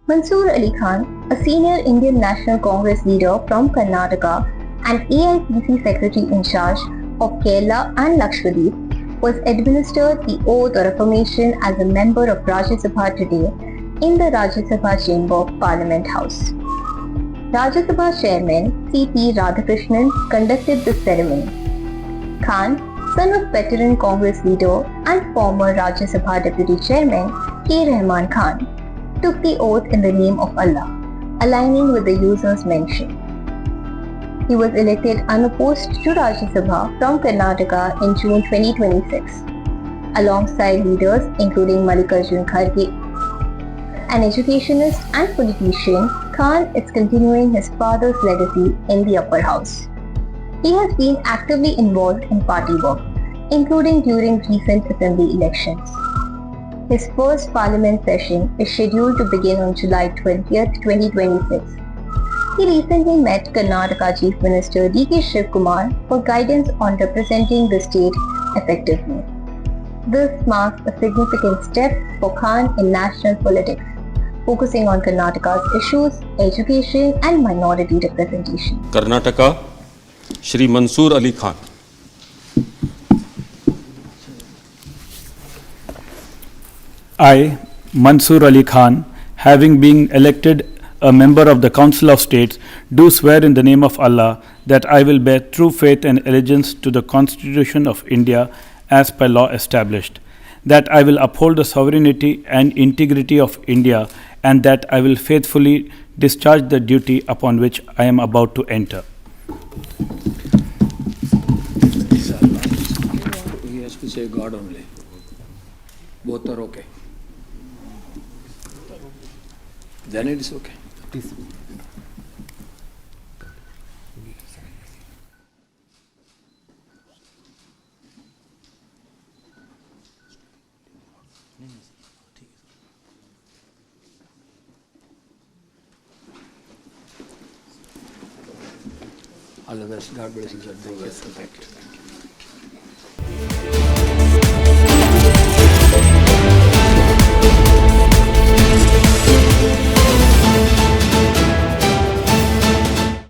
Mansoor Ali Khan, a senior Indian National Congress leader from Karnataka and AICC Secretary in charge of Kerala and Lakshadweep, was administered the oath or affirmation as a member of Rajya Sabha today in the Rajya Sabha Chamber of Parliament House. Rajya Sabha Chairman C. Radhakrishnan conducted the ceremony. Khan, son of veteran Congress leader and former Rajya Sabha Deputy Chairman Rahman Khan, took the oath in the name of Allah, aligning with the users mentioned. He was elected unopposed to Rajya Sabha from Karnataka in June 2026, alongside leaders including Mallikarjun Kharge. An educationist and politician, Khan is continuing his father's legacy in the upper house. He has been actively involved in party work, including during recent assembly elections. His first parliament session is scheduled to begin on July 20th, 2026. He recently met Karnataka Chief Minister D.K. Shivakumar for guidance on representing the state effectively. This marks a significant step for Khan in national politics, focusing on Karnataka's issues, education and minority representation. Karnataka, Shri Mansoor Ali Khan. I, Mansoor Ali Khan, having been elected a member of the Council of States, do swear in the name of Allah that I will bear true faith and allegiance to the Constitution of India as per law established, that I will uphold the sovereignty and integrity of India, and that I will faithfully discharge the duty upon which I am about to enter. He has to say God only. Both are okay. Then it is okay. All the best. God bless you. Thank you.